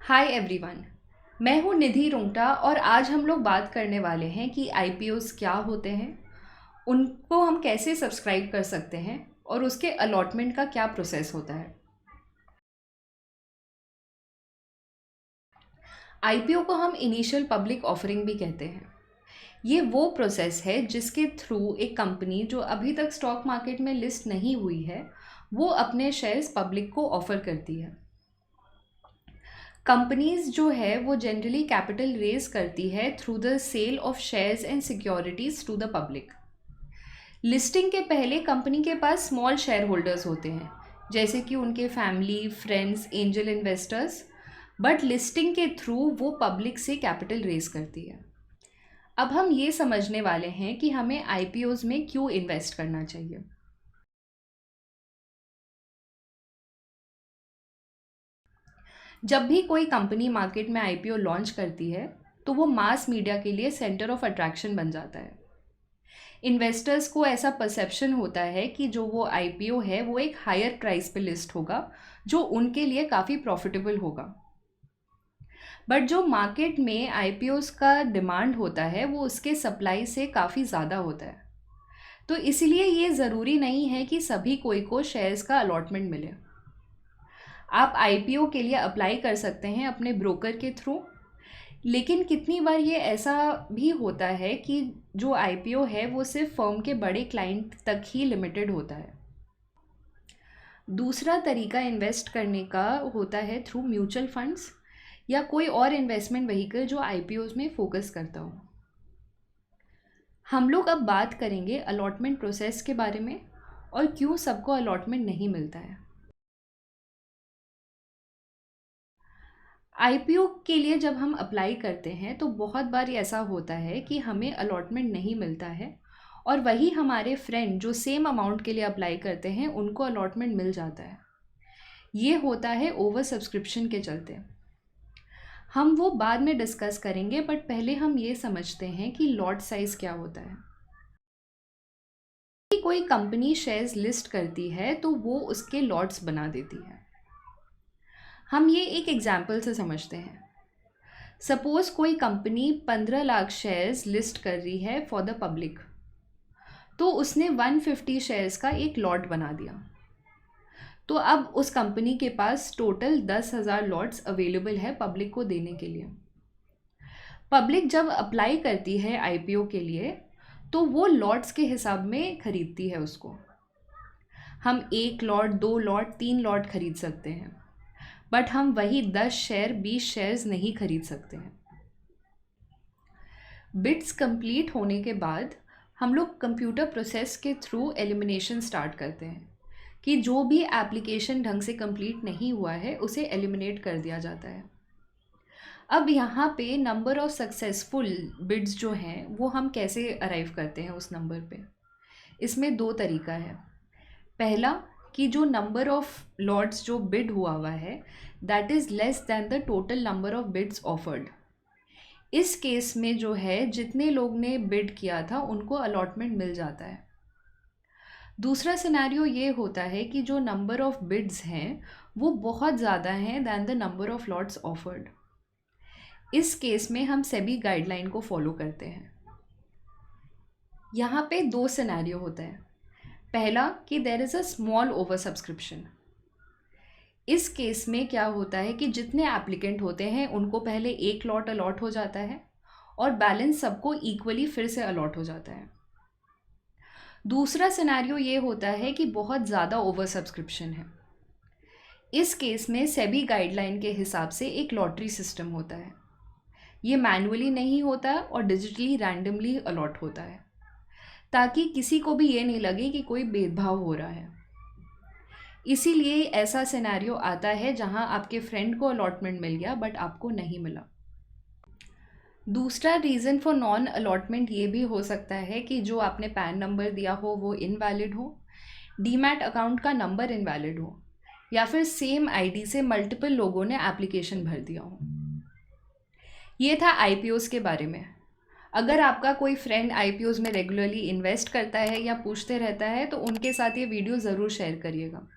Hi everyone. मैं हूँ निधि रुंगटा और आज हम लोग बात करने वाले हैं कि आईपीओस क्या होते हैं, उनको हम कैसे सब्सक्राइब कर सकते हैं और उसके अलॉटमेंट का क्या प्रोसेस होता है। आईपीओ को हम इनिशियल पब्लिक ऑफरिंग भी कहते हैं। ये वो प्रोसेस है जिसके थ्रू एक कंपनी जो अभी तक स्टॉक मार्केट में लिस्ट नहीं हुई है वो अपने शेयर्स पब्लिक को ऑफ़र करती है। कंपनीज जो है वो जनरली कैपिटल रेज करती है through the sale of shares and securities to the public. Listing के पहले कंपनी के पास स्मॉल शेयर होल्डर्स होते हैं, जैसे कि उनके family, friends, angel investors. But listing के थ्रू वो पब्लिक से कैपिटल रेज करती है। अब हम ये समझने वाले हैं कि हमें आईपीओज में क्यों इन्वेस्ट करना चाहिए। जब भी कोई कंपनी मार्केट में आईपीओ लॉन्च करती है तो वो मास मीडिया के लिए सेंटर ऑफ अट्रैक्शन बन जाता है। इन्वेस्टर्स को ऐसा परसेप्शन होता है कि जो वो आईपीओ है वो एक हायर प्राइस पे लिस्ट होगा जो उनके लिए काफ़ी प्रॉफिटेबल होगा। बट जो मार्केट में आईपीओस का डिमांड होता है वो उसके सप्लाई से काफ़ी ज़्यादा होता है। तो इसीलिए ये ज़रूरी नहीं है कि सभी कोई को शेयर्स का अलॉटमेंट मिले। आप आईपीओ के लिए अप्लाई कर सकते हैं अपने ब्रोकर के थ्रू, लेकिन कितनी बार ये ऐसा भी होता है कि जो आईपीओ है वो सिर्फ फर्म के बड़े क्लाइंट तक ही लिमिटेड होता है। दूसरा तरीका इन्वेस्ट करने का होता है थ्रू म्यूचुअल फंड्स या कोई और इन्वेस्टमेंट व्हीकल जो आईपीओज में फोकस करता हो। हम लोग अब बात करेंगे अलॉटमेंट प्रोसेस के बारे में और क्यों सबको अलॉटमेंट नहीं मिलता है। आईपीओ के लिए जब हम अप्लाई करते हैं तो बहुत बार ऐसा होता है कि हमें अलॉटमेंट नहीं मिलता है और वही हमारे फ्रेंड जो सेम अमाउंट के लिए अप्लाई करते हैं उनको अलॉटमेंट मिल जाता है। ये होता है ओवर सब्सक्रिप्शन के चलते। हम वो बाद में डिस्कस करेंगे, बट पहले हम ये समझते हैं कि लॉट साइज़ क्या होता है। कि कोई कंपनी शेयर्स लिस्ट करती है तो वो उसके लॉट्स बना देती है। हम ये एक एग्जाम्पल से समझते हैं। सपोज़ कोई कंपनी 15 लाख शेयर्स लिस्ट कर रही है फॉर द पब्लिक, तो उसने 150 शेयर्स का एक लॉट बना दिया। तो अब उस कंपनी के पास टोटल 10,000 लॉट्स अवेलेबल है पब्लिक को देने के लिए। पब्लिक जब अप्लाई करती है आईपीओ के लिए तो वो लॉट्स के हिसाब में ख़रीदती है उसको। हम 1 लॉट, 2 लॉट, 3 लॉट ख़रीद सकते हैं, बट हम वही 10 शेयर, 20 शेयर्स नहीं खरीद सकते हैं। बिट्स कंप्लीट होने के बाद हम लोग कंप्यूटर प्रोसेस के थ्रू एलिमिनेशन स्टार्ट करते हैं कि जो भी एप्लीकेशन ढंग से कंप्लीट नहीं हुआ है उसे एलिमिनेट कर दिया जाता है। अब यहाँ पे नंबर ऑफ़ सक्सेसफुल बिड्स जो हैं वो हम कैसे अराइव करते हैं उस नंबर पे। इसमें दो तरीका है। पहला कि जो नंबर ऑफ़ लॉट्स जो बिड हुआ है that is less than the total number of bids offered. इस केस में जो है जितने लोग ने बिड किया था उनको अलॉटमेंट मिल जाता है। दूसरा सिनेरियो ये होता है कि जो नंबर ऑफ़ बिड्स हैं वो बहुत ज़्यादा हैं than the number of lots offered. इस केस में हम सेबी गाइडलाइन को फॉलो करते हैं। यहाँ पे दो सिनेरियो होता है। पहला कि there is a small oversubscription. इस केस में क्या होता है कि जितने एप्लीकेंट होते हैं उनको पहले एक लॉट अलॉट हो जाता है और बैलेंस सबको इक्वली फिर से अलॉट हो जाता है। दूसरा सिनेरियो ये होता है कि बहुत ज़्यादा ओवर सब्सक्रिप्शन है। इस केस में सेबी गाइडलाइन के हिसाब से एक लॉटरी सिस्टम होता है। ये मैनुअली नहीं होता और डिजिटली रैंडमली अलॉट होता है, ताकि किसी को भी ये नहीं लगे कि कोई भेदभाव हो रहा है। इसीलिए ऐसा सिनेरियो आता है जहां आपके फ्रेंड को अलॉटमेंट मिल गया बट आपको नहीं मिला। दूसरा रीज़न फॉर नॉन अलॉटमेंट ये भी हो सकता है कि जो आपने पैन नंबर दिया हो वो इनवैलिड हो, डीमैट अकाउंट का नंबर इनवैलिड हो, या फिर सेम आईडी से मल्टीपल लोगों ने एप्लीकेशन भर दिया हो। ये था आईपीओज़ के बारे में। अगर आपका कोई फ्रेंड आईपीओज़ में रेगुलरली इन्वेस्ट करता है या पूछते रहता है तो उनके साथ ये वीडियो ज़रूर शेयर करिएगा।